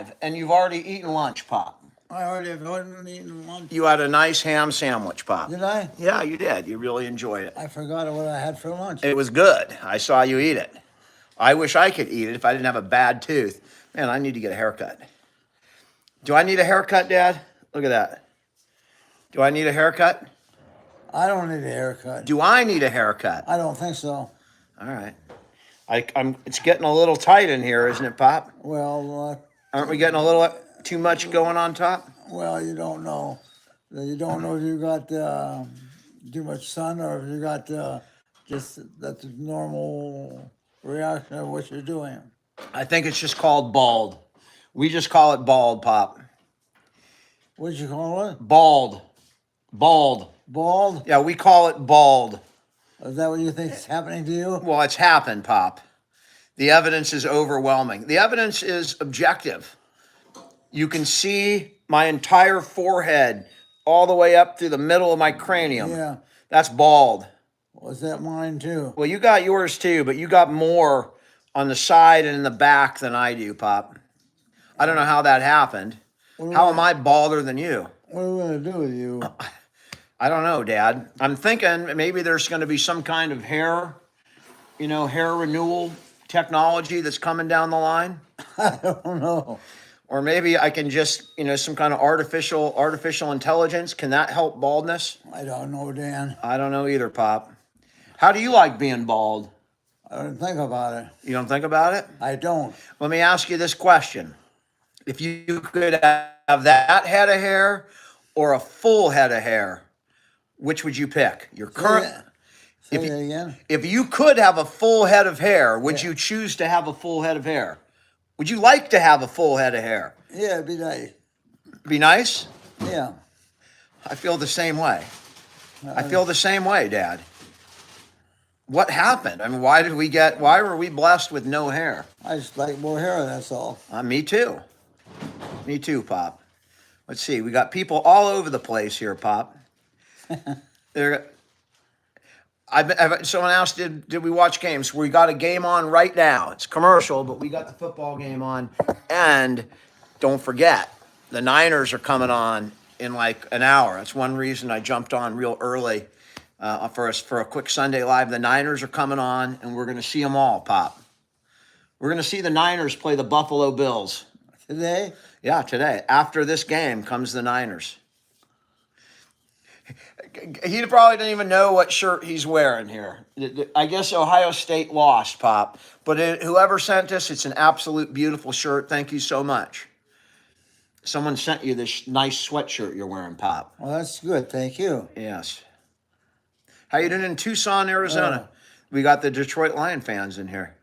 5, and you've already eaten lunch, Pop. I already have eaten lunch. You had a nice ham sandwich, Pop. Did I? Yeah, you did. You really enjoyed it. I forgot what I had for lunch. It was good. I saw you eat it. I wish I could eat it if I didn't have a bad tooth. Man, I need to get a haircut. Do I need a haircut, Dad? Look at that. Do I need a haircut? I don't need a haircut. Do I need a haircut? I don't think so. All right. It's getting a little tight in here, isn't it, Pop? Well, Aren't we getting a little too much going on top? you don't know. You don't know if you got too much sun or if you got just that's a normal reaction of what you're doing. I think it's just called bald. We just call it bald, Pop. What'd you call it? Bald. Bald. Bald? Yeah, we call it bald. Is that what you think is happening to you? Well, it's happened, Pop. The evidence is overwhelming. The evidence is objective. You can see my entire forehead all the way up through the middle of my cranium. Yeah. That's bald. Was that mine too? Well, you got yours too, but you got more on the side and in the back than I do, Pop. I don't know how that happened. How am I balder than you? What are we going to do with you? I don't know, Dad. I'm thinking maybe there's going to be some kind of hair renewal technology that's coming down the line. I don't know. Or maybe I can just, some kind of artificial intelligence. Can that help baldness? I don't know, Dan. I don't know either, Pop. How do you like being bald? I don't think about it. You don't think about it? I don't. Let me ask you this question. If you could have that head of hair or a full head of hair, which would you pick? Your current. Say that again. If you could have a full head of hair, would you choose to have a full head of hair? Would you like to have a full head of hair? Yeah, it'd be nice. Be nice? Yeah. I feel the same way. I feel the same way, Dad. What happened? I mean, why were we blessed with no hair? I just like more hair, that's all. Me too. Me too, Pop. Let's see. We got people all over the place here, Pop. Someone asked, did we watch games? We got a game on right now. It's commercial, but we got the football game on. And don't forget, the Niners are coming on in like an hour. That's one reason I jumped on real early for a quick Sunday Live. The Niners are coming on, and we're going to see them all, Pop. We're going to see the Niners play the Buffalo Bills. Today? Yeah, today. After this game comes the Niners. He probably didn't even know what shirt he's wearing here. I guess Ohio State lost, Pop. But whoever sent this, it's an absolute beautiful shirt. Thank you so much. Someone sent you this nice sweatshirt you're wearing, Pop. Well, that's good. Thank you. Yes. How you doing in Tucson, Arizona? We got the Detroit Lion fans in here.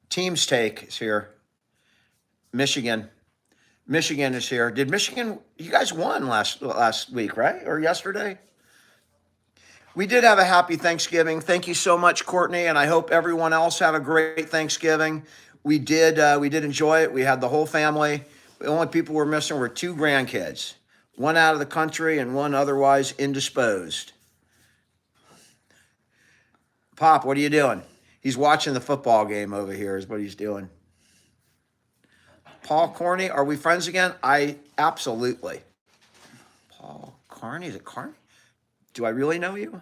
Team's Take is here. Michigan is here. Did Michigan, you guys won last week, right? Or yesterday? We did have a happy Thanksgiving. Thank you so much, Courtney, and I hope everyone else had a great Thanksgiving. We did enjoy it. We had the whole family. The only people we're missing were 2 grandkids, one out of the country and one otherwise indisposed. Pop, what are you doing? He's watching the football game over here is what he's doing. Paul Corney, are we friends again? Absolutely. Paul Carney, is it Carney? Do I really know you?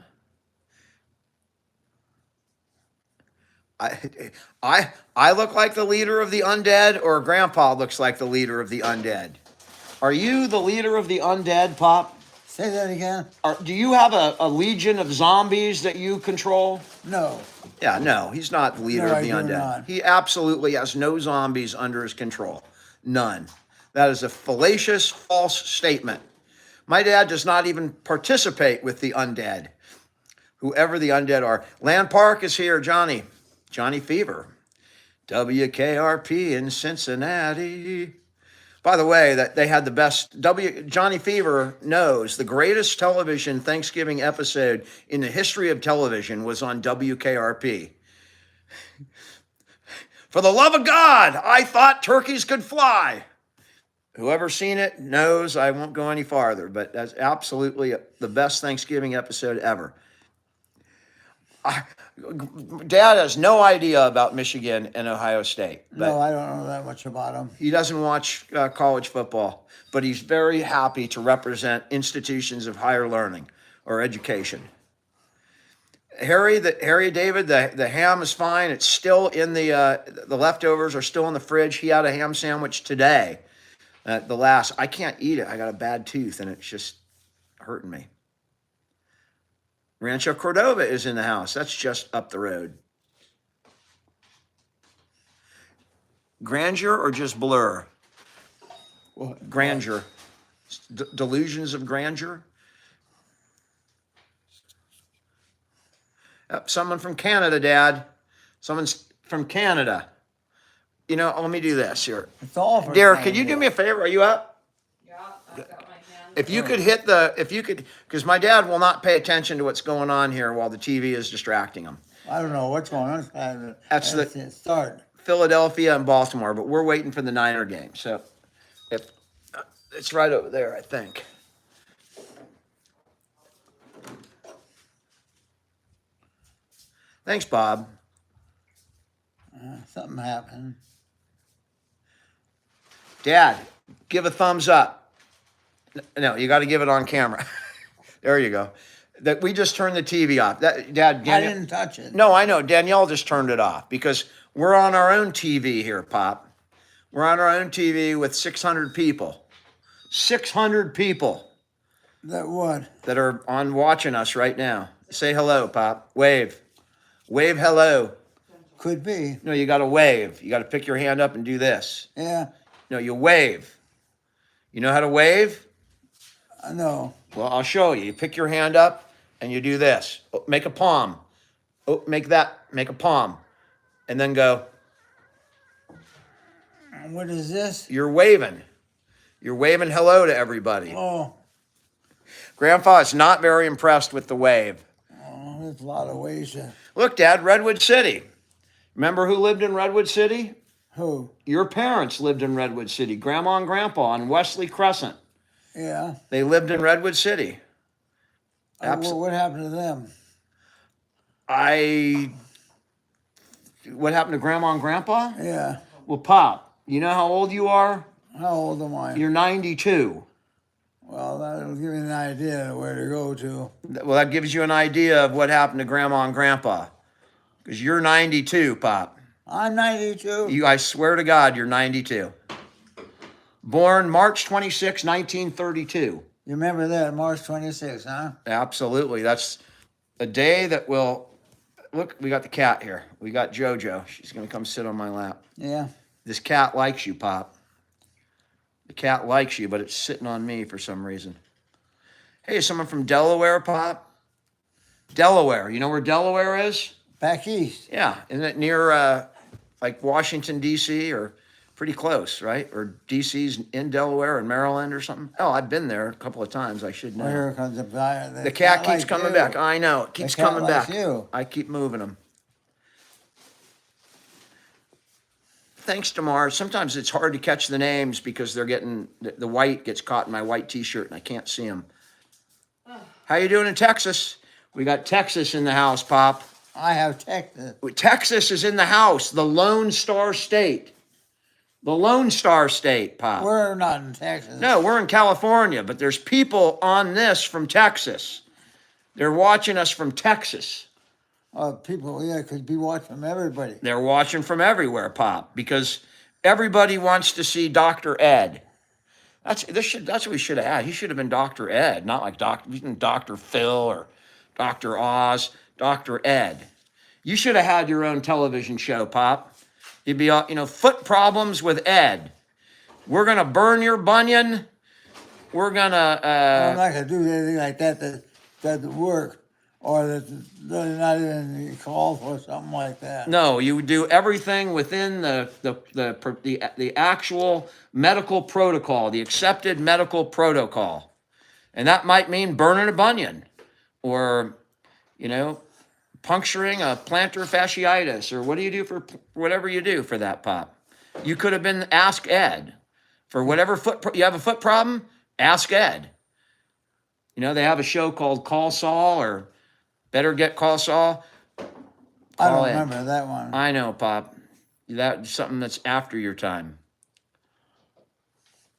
I look like the leader of the undead, or Grandpa looks like the leader of the undead? Are you the leader of the undead, Pop? Say that again? Do you have a legion of zombies that you control? No. Yeah, no, he's not the leader of the undead. Not. He absolutely has no zombies under his control. None. That is a fallacious, false statement. My dad does not even participate with the undead, whoever the undead are. Land Park is here, Johnny Fever. WKRP in Cincinnati. By the way, that they had the best, Johnny Fever knows the greatest television Thanksgiving episode in the history of television was on WKRP. For the love of God, I thought turkeys could fly. Whoever's seen it knows. I won't go any farther, but that's absolutely the best Thanksgiving episode ever. Dad has no idea about Michigan and Ohio State, but No, I don't know that much about them. he doesn't watch college football, but he's very happy to represent institutions of higher learning or education. Harry David, the ham is fine. It's still in the leftovers are still in the fridge. He had a ham sandwich today. I can't eat it. I got a bad tooth and it's just hurting me. Rancho Cordova is in the house. That's just up the road. Grandeur or just blur? Grandeur. Delusions of grandeur. Someone from Canada, Dad. Someone's from Canada. You know, let me do this here. It's all for Derek, can you do me a favor? Are you up? Yeah, I've got my hand. If you could because my dad will not pay attention to what's going on here while the TV is distracting him. I don't know what's going on. That's the- the start. Philadelphia and Baltimore, but we're waiting for the Niner game. So if it's right over there, I think. Thanks, Bob. Something happened. Dad, give a thumbs up. No, you got to give it on camera. There you go. That we just turned the TV off. Dad, I Danielle, didn't touch it. no, I know. Danielle just turned it off because we're on our own TV here, Pop. We're on our own TV with 600 people. 600 people That what? that are on watching us right now. Say hello, Pop. Wave. Wave hello. Could be. No, you got to wave. You got to pick your hand up and do this. Yeah. No, you wave. You know how to wave? I know. Well, I'll show you. You pick your hand up and you do this. Oh, make a palm. Oh, make a palm. And then go, What is this? you're waving. You're waving hello to everybody. Oh, Grandpa is not very impressed with the wave. there's a lot of ways to. Look, Dad, Redwood City. Remember who lived in Redwood City? Who? Your parents lived in Redwood City. Grandma and Grandpa on Wesley Crescent. Yeah. They lived in Redwood City. What happened to them? What happened to Grandma and Grandpa? Yeah. Well, Pop, you know how old you are? How old am I? You're 92. Well, that'll give you an idea of where to go to. Well, that gives you an idea of what happened to Grandma and Grandpa. Because you're 92, Pop. I'm 92. I swear to God, you're 92. Born March 26, 1932. You remember that, March 26th, huh? Absolutely. That's a day that will... Look, we got the cat here. We got JoJo. She's going to come sit on my lap. Yeah. This cat likes you, Pop. The cat likes you, but it's sitting on me for some reason. Hey, is someone from Delaware, Pop? Delaware. You know where Delaware is? Back east. Yeah. Isn't it near, like, Washington, D.C., or pretty close, right? Or D.C.'s in Delaware and Maryland or something? Oh, I've been there a couple of times. I should know. Well, here comes The cat keeps coming back. I know. It keeps cat coming likes back. you. I keep moving them. Thanks, Damar. Sometimes it's hard to catch the names because they're getting, the white gets caught in my white t-shirt and I can't see them. How you doing in Texas? We got Texas in the house, Pop. I have Texas. Texas is in the house, the Lone Star State. The Lone Star State, Pop. We're not in Texas. No, we're in California, but there's people on this from Texas. They're watching us from Texas. People, yeah, could be watching from everybody. They're watching from everywhere, Pop, because everybody wants to see Dr. Ed. That's what we should have had. He should have been Dr. Ed, not like Dr. Phil or Dr. Oz, Dr. Ed. You should have had your own television show, Pop. You'd be, foot problems with Ed. We're going to burn your bunion. We're going I'm to... not going to do anything like that work, or that's not even called for something like that. No, you do everything within the actual medical protocol, the accepted medical protocol. And that might mean burning a bunion or, puncturing a plantar fasciitis, or what do you do for whatever you do for that, Pop? You could have been Ask Ed. For whatever you have a foot problem, ask Ed. They have a show called Call Saul or Better Get Call Saul. I Call don't in. remember that one. I know, Pop. That's something that's after your time.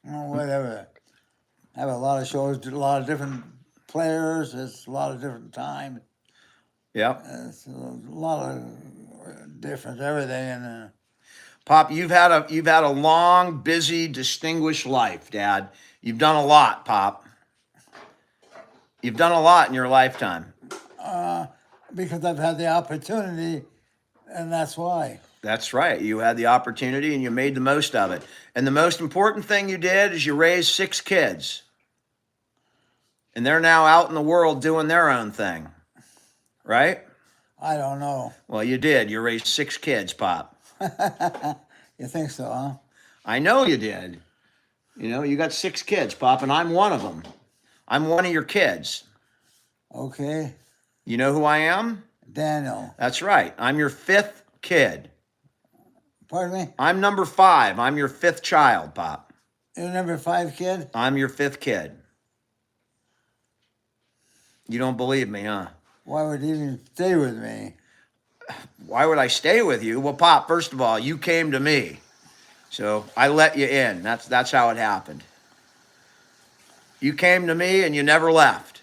Oh, whatever. Have a lot of shows, a lot of different players. It's a lot of different time. Yep. It's a lot of different everything. And Pop, you've had a long, busy, distinguished life, Dad. You've done a lot, Pop. You've done a lot in your lifetime. because I've had the opportunity, and that's why. That's right. You had the opportunity and you made the most of it. And the most important thing you did is you raised 6 kids. And they're now out in the world doing their own thing. Right? I don't know. Well, you did. You raised 6 kids, Pop. You think so, huh? I know you did. You know, you got 6 kids, Pop, and I'm one of them. I'm one of your kids. Okay. You know who I am? Daniel. That's right. I'm your 5th kid. Pardon me? I'm number 5. I'm your 5th child, Pop. You're number 5 kid? I'm your 5th kid. You don't believe me, huh? Why would you even stay with me? Why would I stay with you? Well, Pop, first of all, you came to me. So I let you in. That's how it happened. You came to me and you never left.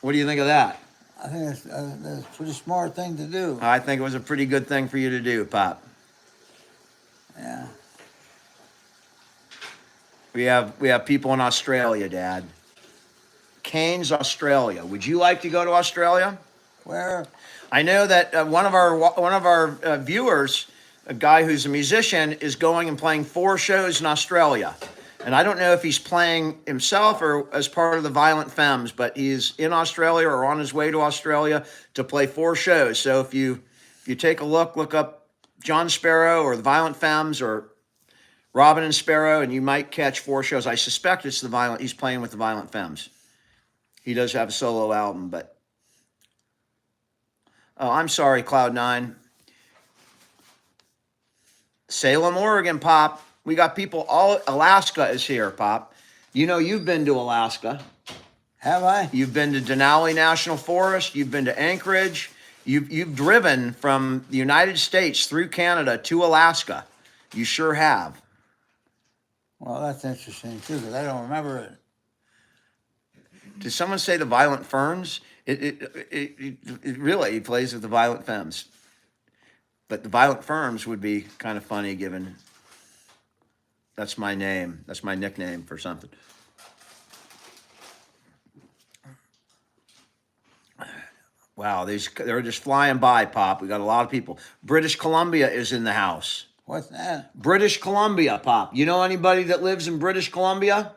What do you think of that? I think it's a pretty smart thing to do. I think it was a pretty good thing for you to do, Pop. Yeah. We have people in Australia, Dad. Cairns, Australia. Would you like to go to Australia? Where? I know that one of our viewers, a guy who's a musician, is going and playing 4 shows in Australia. And I don't know if he's playing himself or as part of the Violent Femmes, but he's in Australia or on his way to Australia to play 4 shows. So if you take a look up John Sparrow or the Violent Femmes or Robin and Sparrow, and you might catch 4 shows. I suspect it's he's playing with the Violent Femmes. He does have a solo album, but oh, I'm sorry, Cloud9. Salem, Oregon, Pop. We got people Alaska is here, Pop. You know you've been to Alaska. Have I? You've been to Denali National Forest. You've been to Anchorage. You've driven from the United States through Canada to Alaska. You sure have. Well, that's interesting too, because I don't remember it. Did someone say the Violent Ferns? It really plays with the Violent Femmes. But the Violent Ferns would be kind of funny given that's my name. That's my nickname for something. Wow, they're just flying by, Pop. We got a lot of people. British Columbia is in the house. What's that? British Columbia, Pop. You know anybody that lives in British Columbia?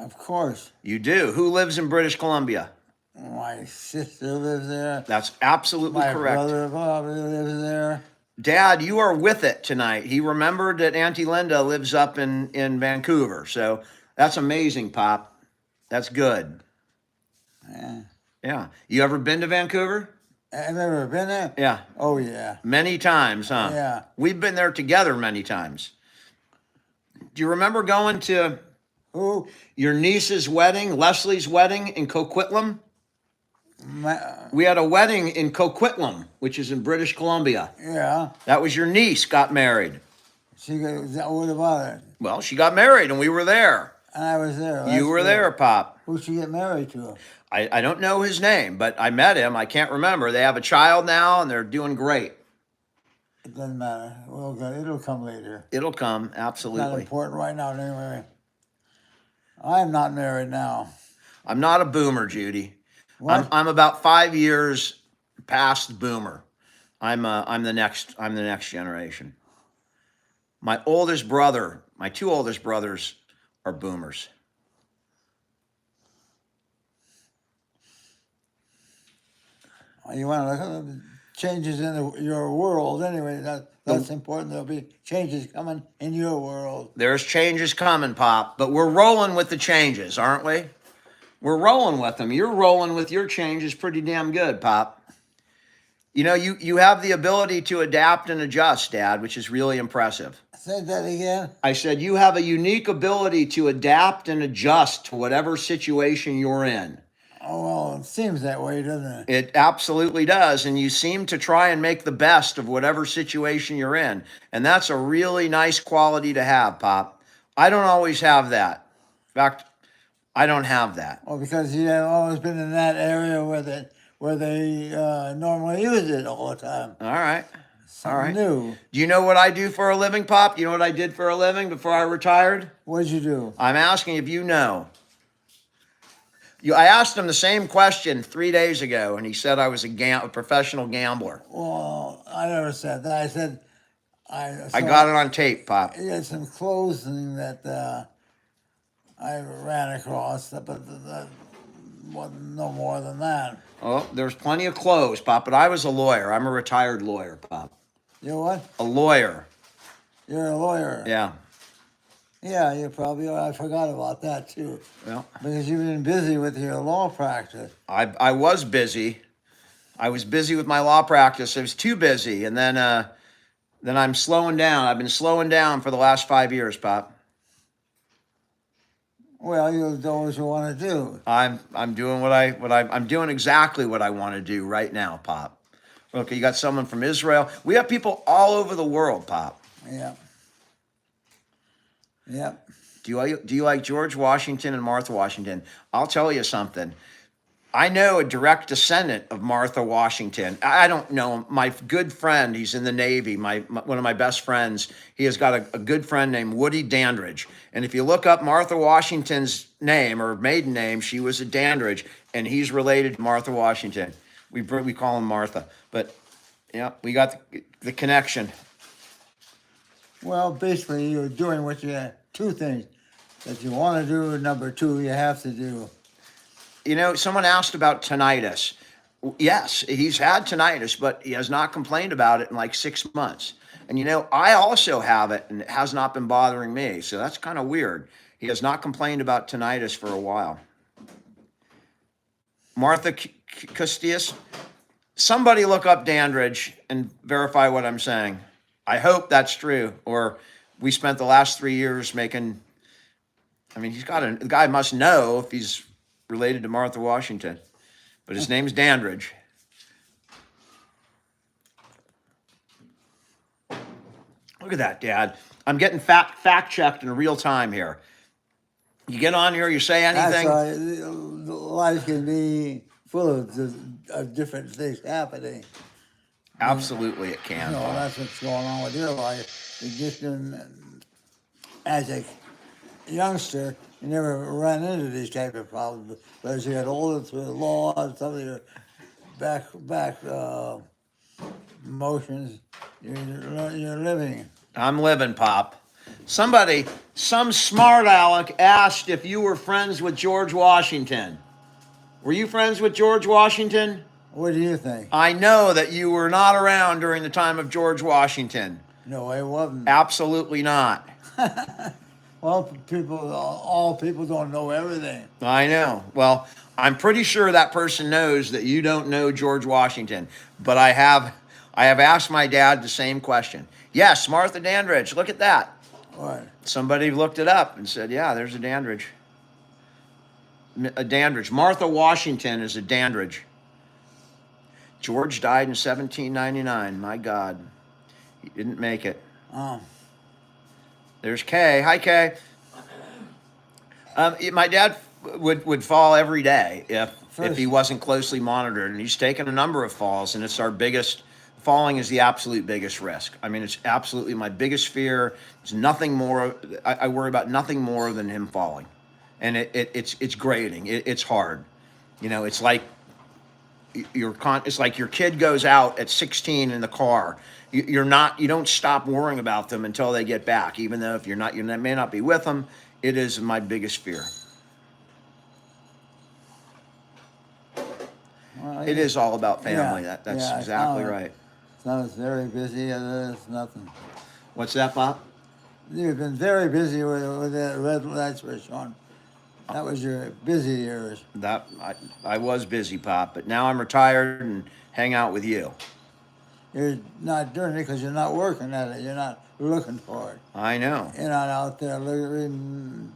Of course. You do. Who lives in British Columbia? My sister lives there. That's absolutely My correct. brother probably lives there. Dad, you are with it tonight. He remembered that Auntie Linda lives up in Vancouver. So that's amazing, Pop. That's good. Yeah. Yeah. You ever been to Vancouver? Have you ever been there? Yeah. Oh, yeah. Many times, huh? Yeah. We've been there together many times. Do you remember going to Who? your niece's wedding, Leslie's wedding in Coquitlam? My, We had a wedding in Coquitlam, which is in British Columbia. yeah. That was your niece got married. What about it? Well, she got married and we were there. And I was there. You were there, Pop. Who'd she get married to? I don't know his name, but I met him. I can't remember. They have a child now and they're doing great. It doesn't matter. It'll come later. It'll come, Not absolutely. important right now, anyway. I'm not married now. I'm not a boomer, Judy. What? I'm about 5 years past boomer. I'm the next generation. My two oldest brothers are boomers. You want to look at the changes in your world anyway. That's important. There'll be changes coming in your world. There's changes coming, Pop, but we're rolling with the changes, aren't we? We're rolling with them. You're rolling with your changes pretty damn good, Pop. You know, you have the ability to adapt and adjust, Dad, which is really impressive. Say that again. I said you have a unique ability to adapt and adjust to whatever situation you're in. Oh, well, it seems that way, doesn't it? It absolutely does. And you seem to try and make the best of whatever situation you're in. And that's a really nice quality to have, Pop. I don't always have that. In fact, I don't have that. Well, because you have always been in that area where they normally use it all the time. All right. Something right. new. Do you know what I do for a living, Pop? You know what I did for a living before I retired? What'd you do? I'm asking if you know. I asked him the same question 3 days ago, and he said I was a professional gambler. Well, I never said that. I said I got it on tape, Pop. You had some clothing that I ran across, but that wasn't no more than that. Oh, there's plenty of clothes, Pop, but I was a lawyer. I'm a retired lawyer, Pop. You what? A lawyer. You're a lawyer. Yeah. Yeah, you probably are. I forgot about that too. Well, Because you've been busy with your law practice. I was busy. I was busy with my law practice. I was too busy, and then I'm slowing down. I've been slowing down for the last 5 years, Pop. Well, you do what you want to do. I'm doing I'm doing exactly what I want to do right now, Pop. Look, you got someone from Israel. We have people all over the world, Pop. Yeah. Yep. Do you like George Washington and Martha Washington? I'll tell you something. I know a direct descendant of Martha Washington. I don't know him. My good friend, he's in the Navy, one of my best friends, he has got a good friend named Woody Dandridge. And if you look up Martha Washington's name or maiden name, she was a Dandridge, and he's related to Martha Washington. We call him Martha. But, yeah, we got the connection. Well, basically, you're doing what two things that you want to do. Number two, you have to do. You know, someone asked about tinnitus. Yes, he's had tinnitus, but he has not complained about it in like 6 months. And you know, I also have it, and it has not been bothering me. So that's kind of weird. He has not complained about tinnitus for a while. Martha Custis, somebody look up Dandridge and verify what I'm saying. I hope that's true. Or we spent the last 3 years making. I mean, the guy must know if he's related to Martha Washington, but his name's Dandridge. Look at that, Dad. I'm getting fact checked in real time here. You get on here, you say anything. That's why life can be full of different things happening. Absolutely, it can. No, that's what's going on with your life. You just as a youngster, you never run into these type of problems. But as you get older through the law and some of your back motions, you're living. I'm living, Pop. Some smart aleck asked if you were friends with George Washington. Were you friends with George Washington? What do you think? I know that you were not around during the time of George Washington. No, I wasn't. Absolutely not. Well, all people don't know everything. I know. Well, I'm pretty sure that person knows that you don't know George Washington. But I have asked my dad the same question. Yes, Martha Dandridge. Look at that. What? Somebody looked it up and said, yeah, there's a Dandridge. A Dandridge. Martha Washington is a Dandridge. George died in 1799. My God. He didn't make it. Oh. There's Kay. Hi, Kay. My dad would fall every day if he wasn't closely monitored, and he's taken a number of falls, and it's our biggest. Falling is the absolute biggest risk. I mean, it's absolutely my biggest fear. It's nothing more. I worry about nothing more than him falling, and it's grating. It's hard. You know, it's like it's like your kid goes out at 16 in the car. You don't stop worrying about them until they get back, even though if you may not be with them. It is my biggest fear. Well, It is all about family. Yeah, That's yeah, exactly right. Sounds very busy, and it's nothing. What's that, Bob? You've been very busy with that red light switch on. That was your busy years. That I was busy, Pop, but now I'm retired and hang out with you. You're not doing it because you're not working at it. You're not looking for it. I know. You're not out there reading,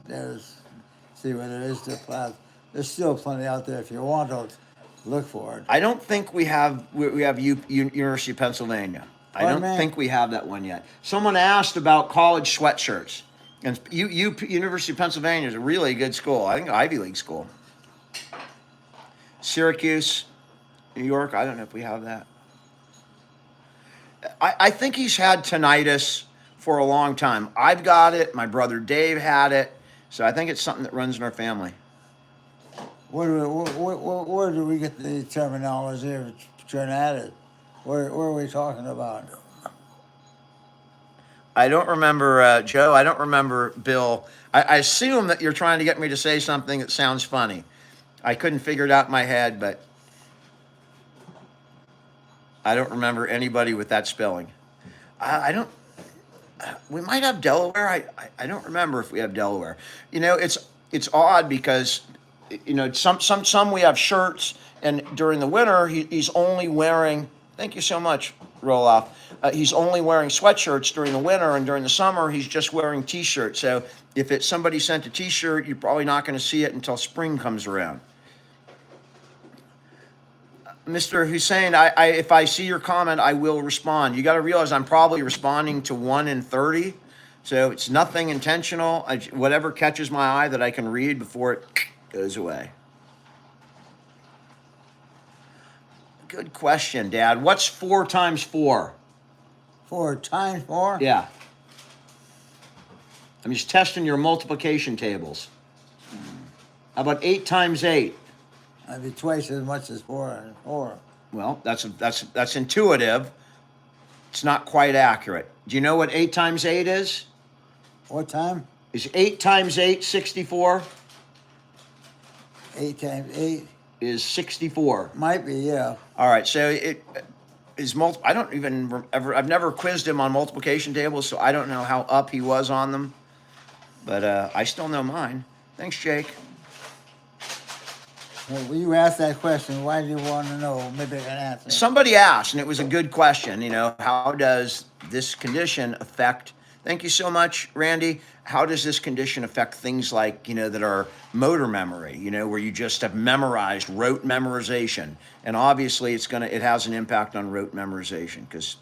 see what it is to there's still plenty out there if you want to look for it. I don't think we have University of Pennsylvania. I Pardon don't me? think we have that one yet. Someone asked about college sweatshirts, and University of Pennsylvania is a really good school. I think Ivy League school. Syracuse, New York. I don't know if we have that. I think he's had tinnitus for a long time. I've got it. My brother Dave had it. So I think it's something that runs in our family. Where do we get the terminology of tinnitus? Where are we talking about? I don't remember, Joe. I don't remember, Bill. I assume that you're trying to get me to say something that sounds funny. I couldn't figure it out in my head, but I don't remember anybody with that spelling. I don't. We might have Delaware. I don't remember if we have Delaware. You know, it's odd because, you know, some we have shirts, and during the winter he's only wearing. Thank you so much, Roloff. He's only wearing sweatshirts during the winter, and during the summer he's just wearing t-shirts. So if it's somebody sent a t-shirt, you're probably not going to see it until spring comes around. Mr. Hussein, if I see your comment, I will respond. You got to realize I'm probably responding to 1 in 30, so it's nothing intentional. Whatever catches my eye that I can read before it goes away. Good question, Dad. What's 4 times 4? 4 times 4? Yeah. I'm just testing your multiplication tables. How about 8 times 8? That'd be twice as much as 4 and 4. Well, that's intuitive. It's not quite accurate. Do you know what 8 times 8 is? What time? Is 8 times 8 64? 8 times 8? Is 64. Might be, yeah. All right, so it is I don't even ever. I've never quizzed him on multiplication tables, so I don't know how up he was on them. But I still know mine. Thanks, Jake. Well, you asked that question. Why do you want to know? Maybe I can answer. Somebody asked, and it was a good question. You know, how does this condition affect? Thank you so much, Randy. How does this condition affect things like, you know, that are motor memory, you know, where you just have memorized, rote memorization? And obviously it has an impact on rote memorization, because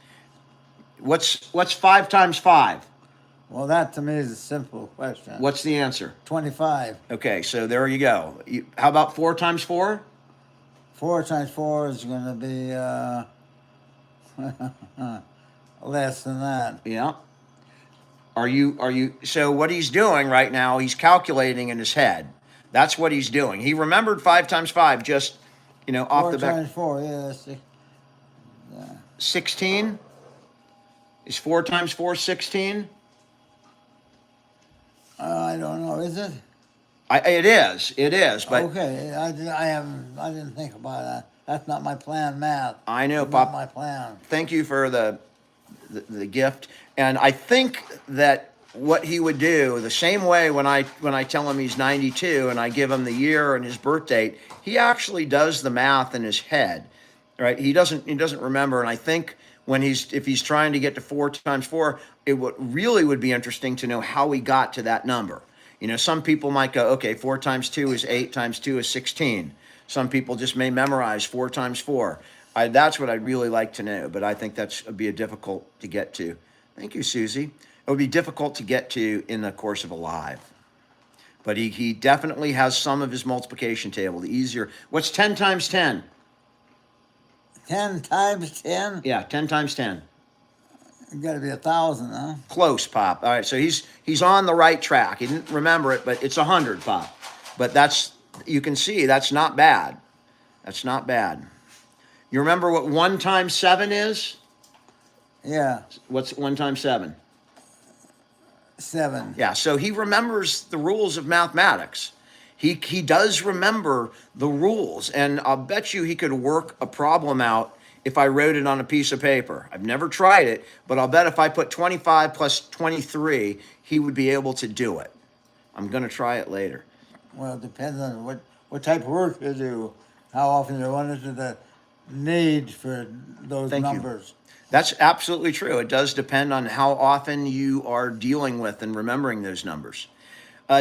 what's 5 times 5? Well, that to me is a simple question. What's the answer? 25. Okay, so there you go. How about 4 times 4? 4 times 4 is going to be less than that. Yeah. Are you, so what he's doing right now, he's calculating in his head. That's what he's doing. He remembered 5 times 5 just, you know, off 4 the back. times 4, yeah, that's the, 16? Is 4 times 4 16? I don't know, is it? It is, but Okay, I didn't think about that. That's not my plan, math. I know, It's Pop. not my plan. Thank you for the gift. And I think that what he would do, the same way when I tell him he's 92 and I give him the year and his birth date, he actually does the math in his head, right? He doesn't remember. And I think if he's trying to get to 4 times 4, it would be interesting to know how he got to that number. You know, some people might go, okay, 4 times 2 is 8 times 2 is 16. Some people just may memorize 4 times 4. That's what I'd really like to know, but I think would be difficult to get to. Thank you, Susie. It would be difficult to get to in the course of a live. But he definitely has some of his multiplication table, the easier. What's 10 times 10? 10 times 10? Yeah, 10 times 10. It's got to be 1,000, huh? Close, Pop. All right, so he's on the right track. He didn't remember it, but it's 100, Pop. But you can see that's not bad. That's not bad. You remember what 1 times 7 is? Yeah, What's 1 times 7? 7. Yeah, so he remembers the rules of mathematics. He does remember the rules, and I'll bet you he could work a problem out if I wrote it on a piece of paper. I've never tried it, but I'll bet if I put 25 plus 23, he would be able to do it. I'm going to try it later. Well, it depends on what type of work you do, how often you run into the need for those Thank you. numbers. That's absolutely true. It does depend on how often you are dealing with and remembering those numbers.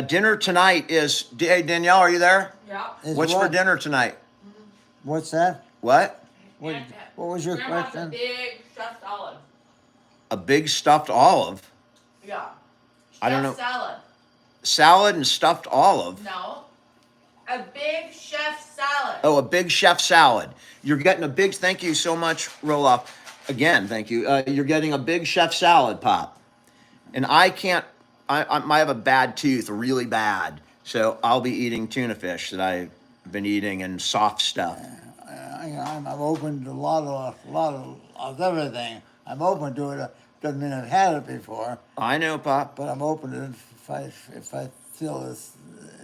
Dinner tonight is. Hey, Danielle, are you there? Yeah. Is What's for what? dinner tonight? What's that? What? What, And- what was your Grandma's question? a big stuffed olive. A big stuffed olive. Yeah. I don't Chef know. salad. Salad and stuffed olive. No. A big chef salad. Oh, a big chef salad. You're getting a big. Thank you so much, Roloff. Again, thank you. You're getting a big chef salad, Pop. And I can't. I have a bad tooth, really bad. So I'll be eating tuna fish that I've been eating and soft stuff. I'm open to a lot of everything. I'm open to it. Doesn't mean I've had it before, I know, Pop. but I'm open to it if I feel it's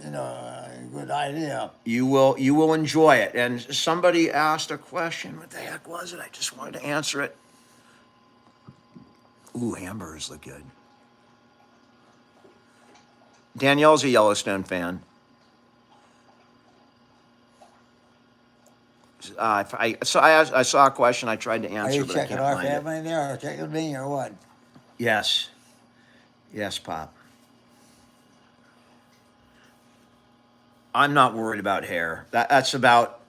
a good idea. You will enjoy it. And somebody asked a question. What the heck was it? I just wanted to answer it. Ooh, hamburgers look good. Danielle's a Yellowstone fan. I saw a question. I tried to Are answer, you but I checking can't our find it. family there, or checking me, or what? Yes, yes, Pop. I'm not worried about hair. That's about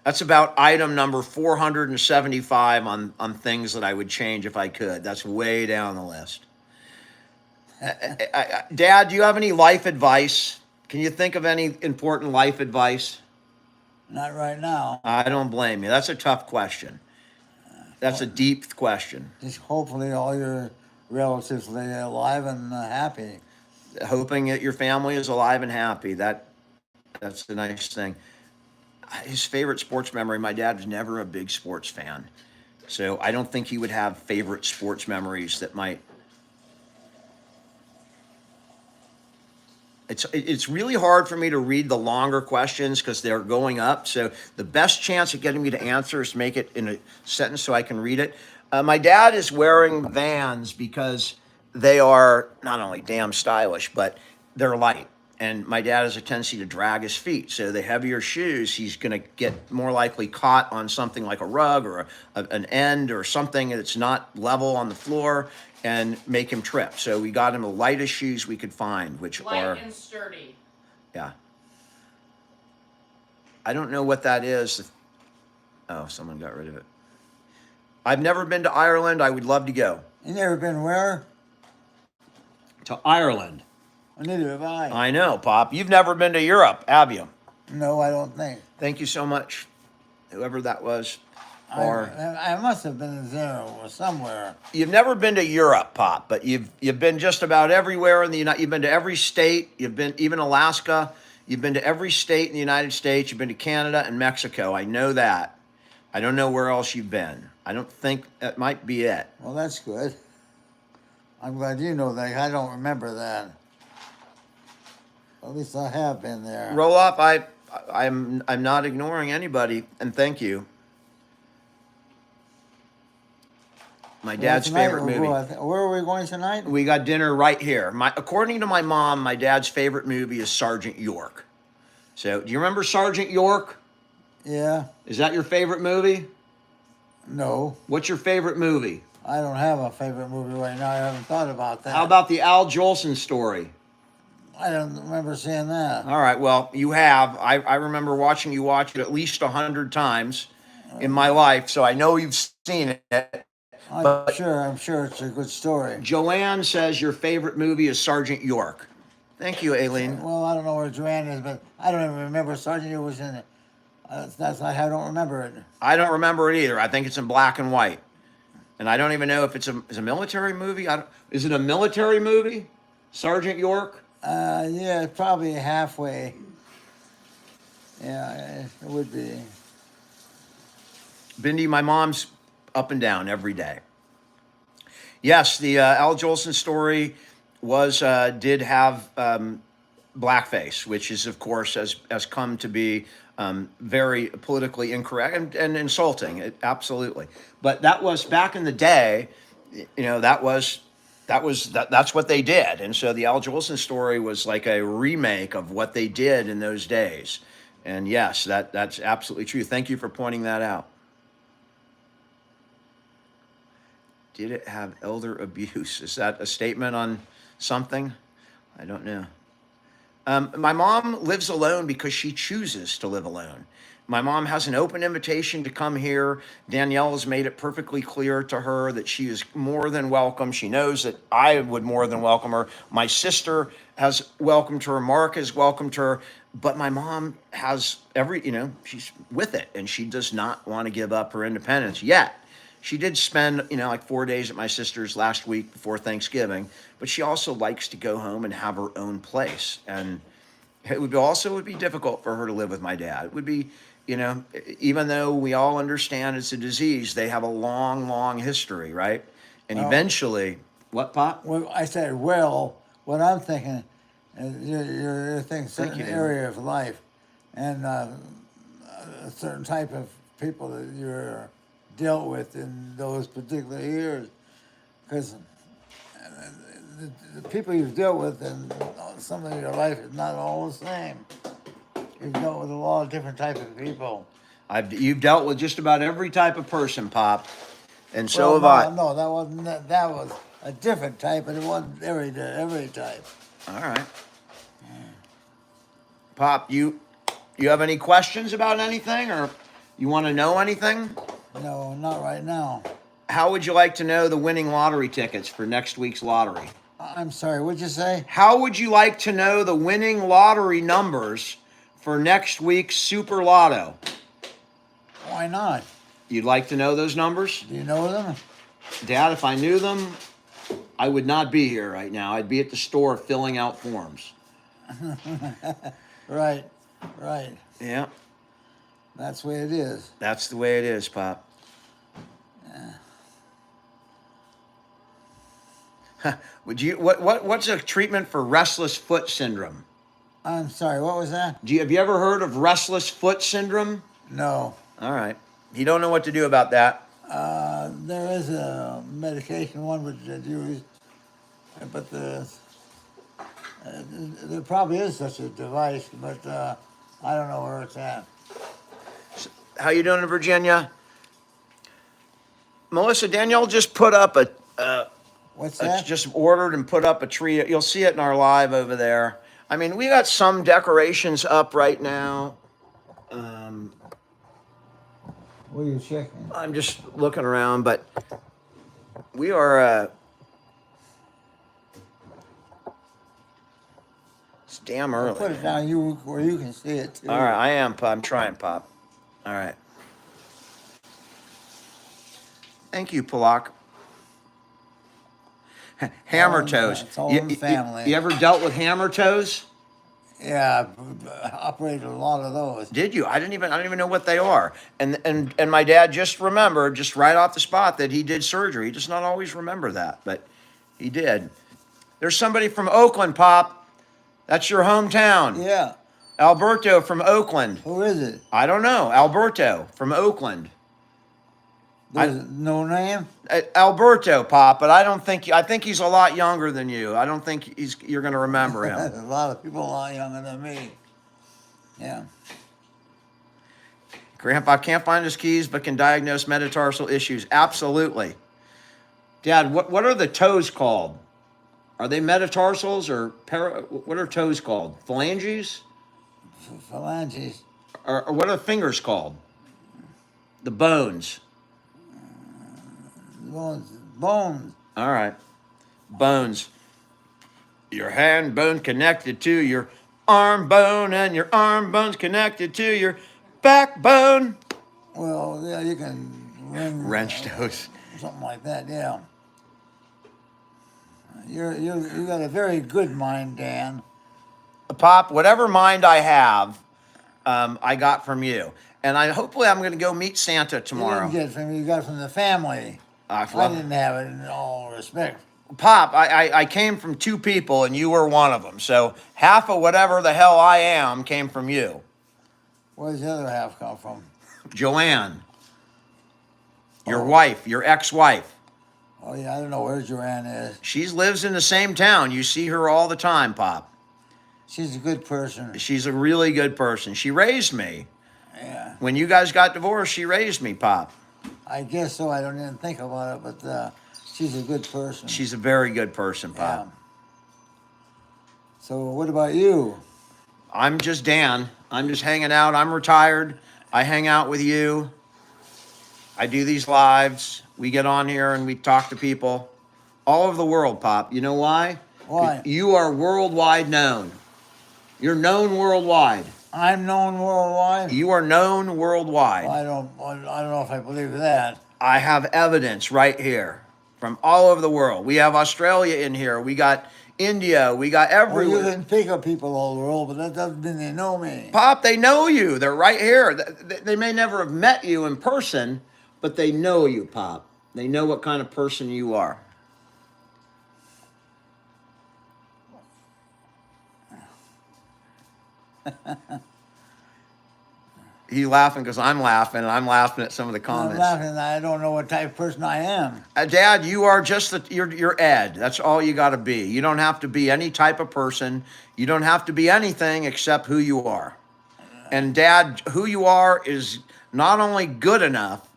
item number 475 on things that I would change if I could. That's way down the list. Dad, do you have any life advice? Can you think of any important life advice? Not right now. I don't blame you. That's a tough question. That's a deep question. Just hopefully all your relatives stay alive and happy. Hoping that your family is alive and happy. That's the nice thing. His favorite sports memory, my dad was never a big sports fan. So I don't think he would have favorite sports memories that might. It's really hard for me to read the longer questions because they're going up. So the best chance of getting me to answer is to make it in a sentence so I can read it. My dad is wearing Vans because they are not only damn stylish, but they're light. And my dad has a tendency to drag his feet. So the heavier shoes, he's going to get more likely caught on something like a rug or an end or something that's not level on the floor and make him trip. So we got him the lightest shoes we could find, which Light are, and sturdy. yeah. I don't know what that is. Oh, someone got rid of it. I've never been to Ireland. I would love to go. You never been where? To Ireland. Neither have I. I know, Pop. You've never been to Europe, have you? No, I don't think. Thank you so much, whoever that was. I, Or I must have been there or somewhere. you've never been to Europe, Pop, but you've been just about everywhere in the United. You've been to every state. You've been even Alaska. You've been to every state in the United States. You've been to Canada and Mexico. I know that. I don't know where else you've been. I don't think that might be it. Well, that's good. I'm glad you know that. I don't remember that. At least I have been there. Roll up. I'm not ignoring anybody, and thank you. My dad's Tonight favorite we'll movie. go, where are we going tonight? We got dinner right here. According to my mom, my dad's favorite movie is Sergeant York. So, do you remember Sergeant York? Yeah. Is that your favorite movie? No. What's your favorite movie? I don't have a favorite movie right now. I haven't thought about that. How about the Al Jolson story? I don't remember seeing that. All right, well, you have. I remember watching you watch it at least 100 times in my life, so I know you've seen it. I'm sure it's a good story. Joanne says your favorite movie is Sergeant York. Thank you, Aileen. Well, I don't know where Joanne is, but I don't even remember Sergeant York was in it. That's not, I don't remember it. I don't remember it either. I think it's in black and white. And I don't even know if it's a military movie. Is it a military movie? Sergeant York? Yeah, it's probably halfway. Yeah, it would be. Bindi, my mom's up and down every day. Yes, the Al Jolson story did have blackface, which is, of course, has come to be very politically incorrect and insulting. Absolutely. But that was back in the day. You know, that's what they did. And so the Al Jolson story was like a remake of what they did in those days. And yes, that's absolutely true. Thank you for pointing that out. Did it have elder abuse? Is that a statement on something? I don't know. My mom lives alone because she chooses to live alone. My mom has an open invitation to come here. Danielle has made it perfectly clear to her that she is more than welcome. She knows that I would more than welcome her. My sister has welcomed her. Mark has welcomed her. But my mom has she's with it and she does not want to give up her independence yet. She did spend, like 4 days at my sister's last week before Thanksgiving, but she also likes to go home and have her own place. And it would be difficult for her to live with my dad. It would be, even though we all understand it's a disease, they have a long, long history, right? And Well- eventually, what, Pop? Well, I said, well, what I'm thinking, you're thinking certain you, Dan. area of life, and a certain type of people that you're dealt with in those particular years, because the people you've dealt with in some of your life is not all the same. You've dealt with a lot of different types of people. You've dealt with just about every type of person, Pop, and so have Well, I. no, that wasn't that was a different type, but it wasn't every type. All right, Pop, you have any questions about anything, or you want to know anything? No, not right now. How would you like to know the winning lottery tickets for next week's lottery? I'm sorry, what'd you say? How would you like to know the winning lottery numbers for next week's Super Lotto? Why not? You'd like to know those numbers? Do you know them? Dad, if I knew them, I would not be here right now. I'd be at the store filling out forms. Right. Yeah, That's the way it is. that's the way it is, Pop. Would you what's a treatment for restless foot syndrome? I'm sorry, what was that? Have you ever heard of restless foot syndrome? No. All right. You don't know what to do about that. There is a medication one which is used, but there probably is such a device, but I don't know where it's at. How you doing in Virginia? Melissa, Danielle just put up What's it's that? just ordered and put up a tree. You'll see it in our live over there. I mean, we got some decorations up right now. What are you checking? I'm just looking around, but we are. It's damn early. Put it down where you can see it too. All right, I am. I'm trying, Pop. All right. Thank you, Palak. Hammer toes. It's all in the family. You ever dealt with hammer toes? Yeah, I've operated a lot of those. Did you? I don't even know what they are. And my dad just remembered, just right off the spot, that he did surgery. He does not always remember that, but he did. There's somebody from Oakland, Pop. That's your hometown. Yeah. Alberto from Oakland. Who is it? I don't know. Alberto from Oakland. There's no name? Alberto, Pop, but I think he's a lot younger than you. I don't think you're going to remember him. There's a lot of people a lot younger than me. Yeah. Grandpa can't find his keys, but can diagnose metatarsal issues. Absolutely. Dad, what are the toes called? Are they metatarsals or what are toes called? Phalanges? Phalanges. Or what are the fingers called? The bones. Bones. All right. Bones. Your hand bone connected to your arm bone, and your arm bone's connected to your backbone. Well, yeah, you can Wrench toes. something like that. Yeah. You got a very good mind, Dan. Pop, whatever mind I have, I got from you. And hopefully I'm going to go meet Santa tomorrow. You didn't get from you got from the family. I didn't have it in all respect. Pop, I came from two people and you were one of them. So half of whatever the hell I am came from you. Where does the other half come from? Joanne, your wife, your ex-wife. Oh yeah, I don't know where Joanne is. She lives in the same town. You see her all the time, Pop. She's a good person. She's a really good person. She raised me. Yeah. When you guys got divorced, she raised me, Pop. I guess so. I don't even think about it, but she's a good person. She's a very good person, Pop. Yeah. So what about you? I'm just Dan. I'm just hanging out. I'm retired. I hang out with you. I do these lives. We get on here and we talk to people all over the world, Pop. You know why? Why? You are worldwide known. You're known worldwide. I'm known worldwide. You are known worldwide. I don't know if I believe that. I have evidence right here from all over the world. We have Australia in here. We got India. We got Well, everywhere. you can pick up people all over the world, but that doesn't mean they know me. Pop, they know you. They're right here. They may never have met you in person, but they know you, Pop. They know what kind of person you are. He's laughing because I'm laughing, and I'm laughing at some of the I'm comments. laughing. I don't know what type of person I am. Dad, you are just you're Ed. That's all you got to be. You don't have to be any type of person. You don't have to be anything except who you are. And Dad, who you are is not only good enough,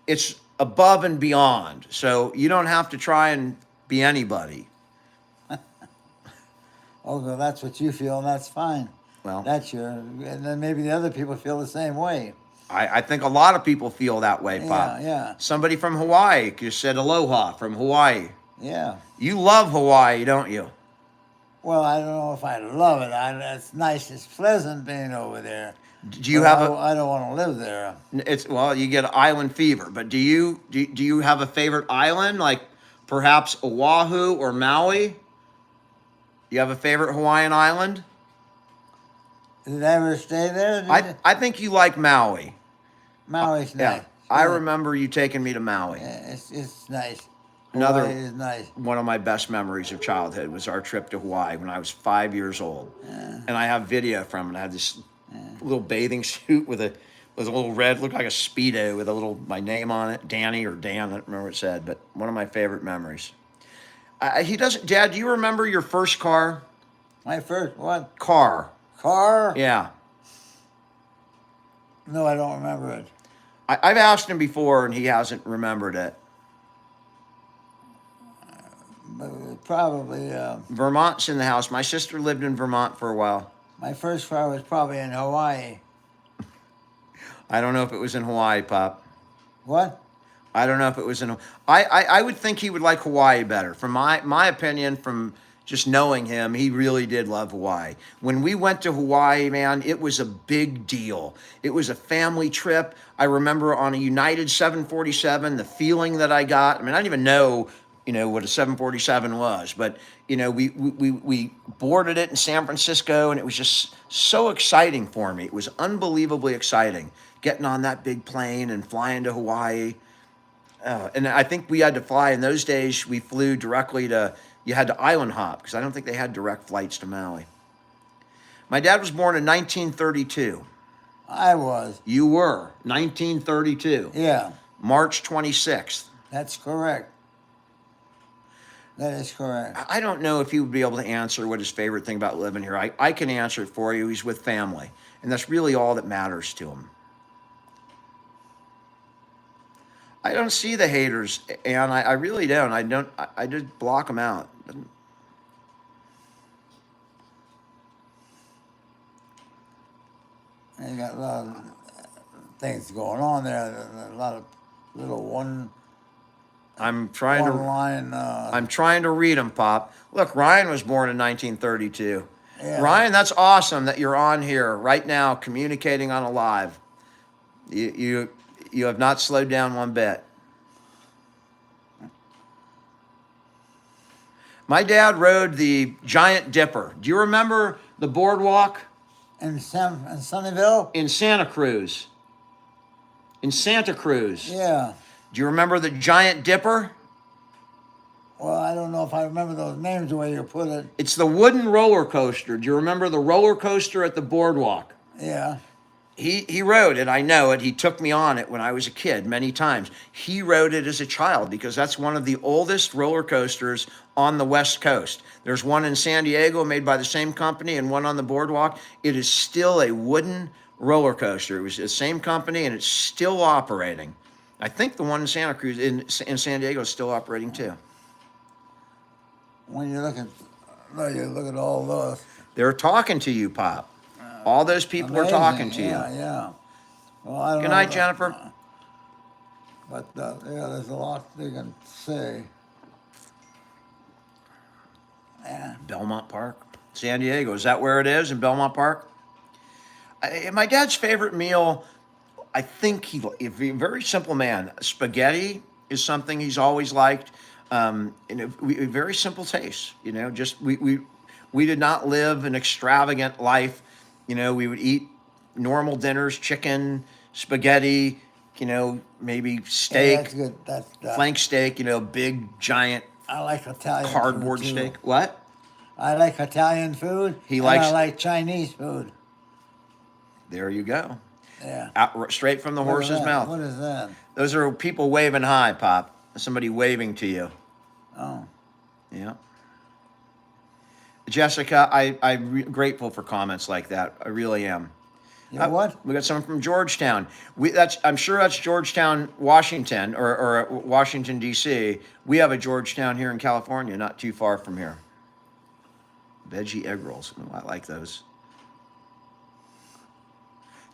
it's above and beyond. So you don't have to try and be anybody. Oh, well, that's what you feel, and that's fine. Well, That's your, and then maybe the other people feel the same way. I think a lot of people feel that way, Pop. Yeah. Somebody from Hawaii just said aloha from Hawaii. Yeah. You love Hawaii, don't you? Well, I don't know if I love it. It's nice. It's pleasant being over there. Do you But have I don't want to live there. It's well, you get island fever, but do you have a favorite island, like perhaps Oahu or Maui? You have a favorite Hawaiian island? Did I ever stay there? Did you? I think you like Maui. Maui's Yeah, nice. I remember you taking me to Maui. Yeah, it's nice. Another- Hawaii is nice. One of my best memories of childhood was our trip to Hawaii when I was 5 years old, and I have video from it. I had this little bathing suit with a little red, looked like a Speedo with my name on it, Danny or Dan. I don't remember what it said, but one of my favorite memories. He doesn't. Dad, do you remember your first car? My first what? Car. Car? Yeah. No, I don't remember it. I've asked him before, and he hasn't remembered it. But probably Vermont's in the house. My sister lived in Vermont for a while. my first car was probably in Hawaii. I don't know if it was in Hawaii, Pop. What? I don't know if it was in. I would think he would like Hawaii better. From my opinion, from just knowing him, he really did love Hawaii. When we went to Hawaii, man, it was a big deal. It was a family trip. I remember on a United 747, the feeling that I got. I mean, I didn't even know, what a 747 was, but we boarded it in San Francisco, and it was just so exciting for me. It was unbelievably exciting getting on that big plane and flying to Hawaii. And I think we had to fly in those days. We flew directly to. You had to island hop because I don't think they had direct flights to Maui. My dad was born in 1932. I was. You were 1932. Yeah, March 26th. that's correct. That is correct. I don't know if he would be able to answer what his favorite thing about living here. I can answer it for you. He's with family, and that's really all that matters to him. I don't see the haters, and I really don't. I just block them out. And you got a lot of things going on there. A lot of little one I'm trying to. line. I'm trying to read them, Pop. Look, Ryan was born in 1932. Yeah. Ryan, that's awesome that you're on here right now, communicating on a live. You have not slowed down one bit. My dad rode the Giant Dipper. Do you remember the boardwalk in Sunnyvale. in Santa Cruz? In Santa Cruz. Yeah. Do you remember the Giant Dipper? Well, I don't know if I remember those names the way you put it. It's the wooden roller coaster. Do you remember the roller coaster at the boardwalk? Yeah. He rode it. I know it. He took me on it when I was a kid many times. He rode it as a child because that's one of the oldest roller coasters on the West Coast. There's one in San Diego made by the same company and one on the boardwalk. It is still a wooden roller coaster. It was the same company and it's still operating. I think the one in Santa Cruz, in San Diego, is still operating too. When you look at all those. They're talking to you, Pop. All those people are amazing. talking to Yeah, you. yeah. Well, I don't Good know night, the- Jennifer. But yeah, there's a lot they can say. Yeah. Belmont Park, San Diego. Is that where it is in Belmont Park? My dad's favorite meal, I think he's a very simple man. Spaghetti is something he's always liked. Very simple taste. Just we did not live an extravagant life. We would eat normal dinners, chicken, spaghetti. Maybe Yeah, steak, that's good. That's flank steak. Big giant I like Italian cardboard food too. steak. What? I like Italian food. He and likes- I like Chinese food. There you go. Yeah. Out straight from the What is horse's that? mouth. What is that? Those are people waving hi, Pop. Somebody waving to you. Oh. Yeah. Jessica, I'm grateful for comments like that. I really am. You know what? We got someone from Georgetown. I'm sure that's Georgetown, Washington, or Washington D.C. We have a Georgetown here in California, not too far from here. Veggie egg rolls. Oh, I like those.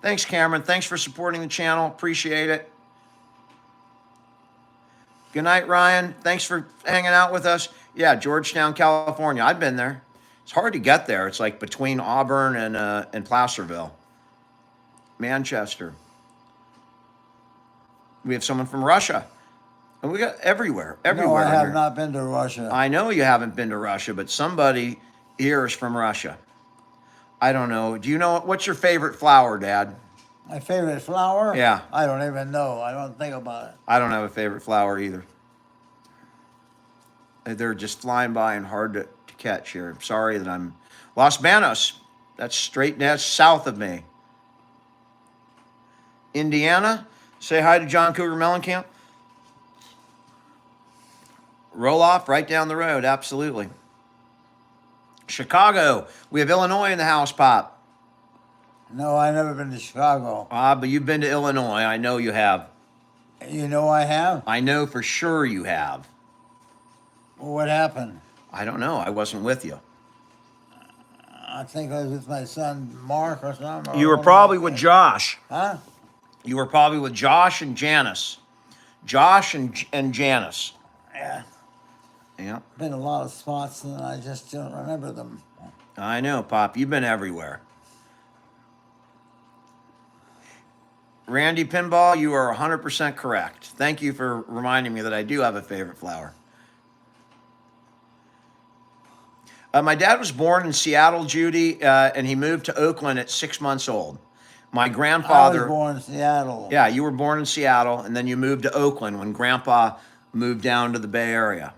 Thanks, Cameron. Thanks for supporting the channel. Appreciate it. Good night, Ryan. Thanks for hanging out with us. Yeah, Georgetown, California. I've been there. It's hard to get there. It's like between Auburn and Placerville. Manchester. We have someone from Russia. And we got everywhere. No, Everywhere. I in have here. not been to Russia. I know you haven't been to Russia, but somebody here is from Russia. I don't know. Do you know what's your favorite flower, Dad? My favorite flower? Yeah. I don't even know. I don't think about it. I don't have a favorite flower either. They're just flying by and hard to catch here. I'm sorry that I'm Los Banos. That's south of me. Indiana, say hi to John Cougar Mellencamp. Roll off right down the road, absolutely. Chicago, we have Illinois in the house, Pop. No, I've never been to Chicago. But you've been to Illinois. I know you have. You know I have? I know for sure you have. Well, what happened? I don't know. I wasn't with you. I think I was with my son Mark or something. You were probably with Josh. Huh? You were probably with Josh and Janice. Josh and Janice. Yeah. Yeah, Been a lot of spots and I just don't remember them. I know, Pop. You've been everywhere. Randy Pinball, you are 100% correct. Thank you for reminding me that I do have a favorite flower. My dad was born in Seattle, Judy, and he moved to Oakland at 6 months old. My I grandfather... was born in Seattle. Yeah, you were born in Seattle, and then you moved to Oakland when Grandpa moved down to the Bay Area.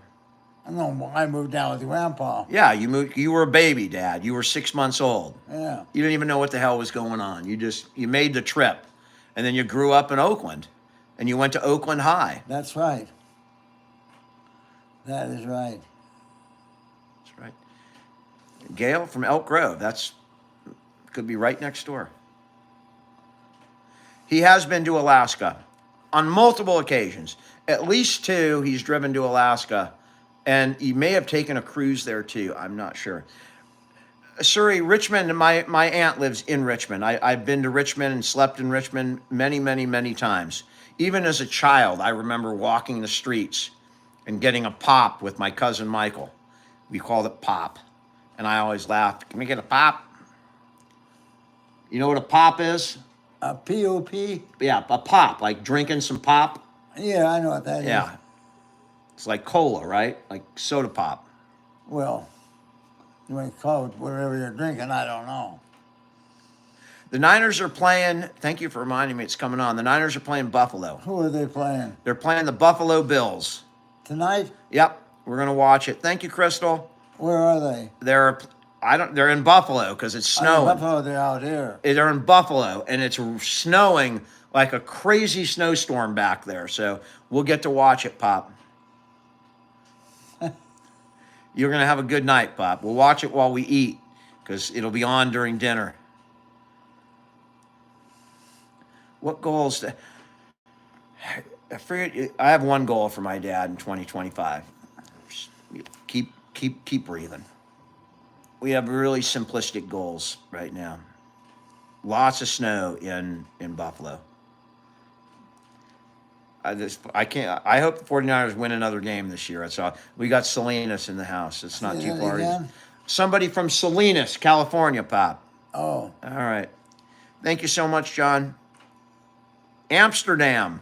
No, I moved down with Grandpa. Yeah, you moved. You were a baby, Dad. You were 6 months old. Yeah. You didn't even know what the hell was going on. You made the trip, and then you grew up in Oakland, and you went to Oakland High. That's right. That is right. That's right. Gail from Elk Grove. Could be right next door. He has been to Alaska on multiple occasions. At least 2, he's driven to Alaska. And he may have taken a cruise there too. I'm not sure. Surrey, Richmond, my aunt lives in Richmond. I've been to Richmond and slept in Richmond many, many, many times. Even as a child, I remember walking the streets and getting a pop with my cousin Michael. We called it pop. And I always laughed, can we get a pop? You know what a pop is? A P.O.P.? Yeah, a pop, like drinking some pop. Yeah, I know what that is. Yeah. It's like cola, right? Like soda pop. Well, you might call it whatever you're drinking, I don't know. The Niners are playing, thank you for reminding me it's coming on. The Niners are playing Buffalo. Who are they playing? They're playing the Buffalo Bills. Tonight? Yep, we're going to watch it. Thank you, Crystal. Where are they? They're in Buffalo because it's snowing. Buffalo, they're out here. They're in Buffalo, and it's snowing like a crazy snowstorm back there. So we'll get to watch it, Pop. You're going to have a good night, Pop. We'll watch it while we eat because it'll be on during dinner. What goals? I forget. I have one goal for my dad in 2025. Keep breathing. We have really simplistic goals right now. Lots of snow in Buffalo. I can't. I hope the 49ers win another game this year. That's all. We got Salinas in the house. It's not Say too that far. again? Somebody from Salinas, California, Pop. Oh, All right. Thank you so much, John. Amsterdam.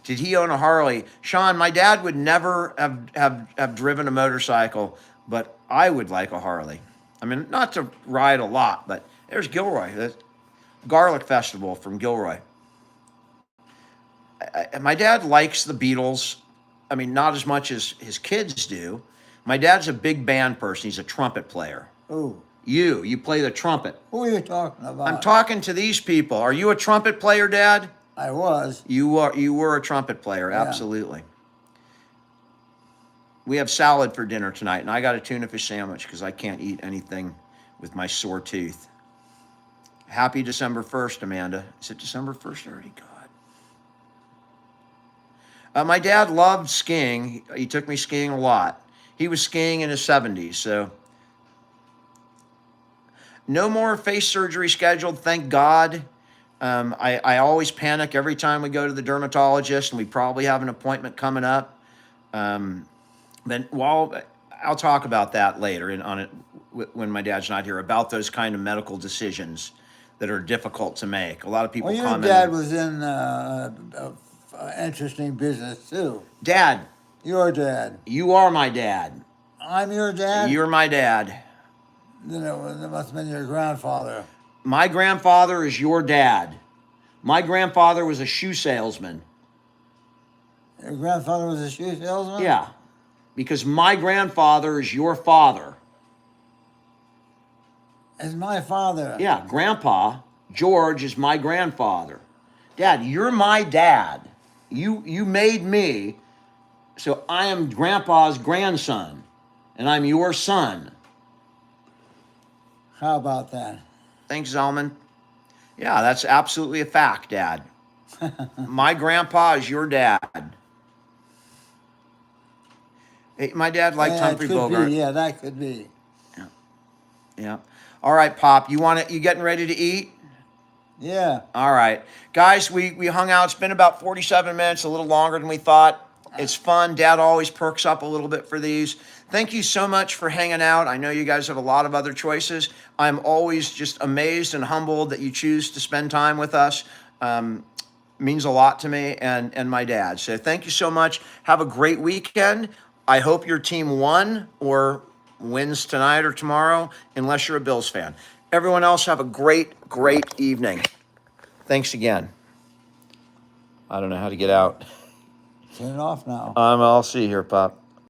Did he own a Harley? Sean, my dad would never have driven a motorcycle, but I would like a Harley. I mean, not to ride a lot, but there's Gilroy, the Garlic Festival from Gilroy. My dad likes the Beatles. I mean, not as much as his kids do. My dad's a big band person. He's a trumpet player. who? You play the trumpet. Who are you talking about? I'm talking to these people. Are you a trumpet player, Dad? I was. You were a trumpet player, Yeah. absolutely. We have salad for dinner tonight, and I got a tuna fish sandwich because I can't eat anything with my sore tooth. Happy December 1st, Amanda. Is it December 1st already? God. My dad loved skiing. He took me skiing a lot. He was skiing in his 70s, so. No more face surgery scheduled, thank God. I always panic every time we go to the dermatologist, and we probably have an appointment coming up. But I'll talk about that later when my dad's not here, about those kind of medical decisions that are difficult to make. A lot of people Well, your comment. dad was in interesting business too. Dad, Your dad. you are my dad. I'm your dad. You're my dad. Then it must have been your grandfather. My grandfather is your dad. My grandfather was a shoe salesman. Your grandfather was a shoe salesman? Yeah, because my grandfather is your father. It's my father. Yeah, Grandpa George is my grandfather. Dad, you're my dad. You made me, so I am Grandpa's grandson, and I'm your son. How about that? Thanks, Zalman. Yeah, that's absolutely a fact, Dad. My grandpa is your dad. Hey, my dad liked Yeah, Humphrey it could Bogart. be. Yeah, that could be. Yeah. All right, Pop. You getting ready to eat? Yeah. All right. Guys, we hung out. It's been about 47 minutes, a little longer than we thought. It's fun. Dad always perks up a little bit for these. Thank you so much for hanging out. I know you guys have a lot of other choices. I'm always just amazed and humbled that you choose to spend time with us. Means a lot to me and my dad. So thank you so much. Have a great weekend. I hope your team won or wins tonight or tomorrow, unless you're a Bills fan. Everyone else have a great evening. Thanks again. I don't know how to get out. Turn it off now. I'll see here, Pop.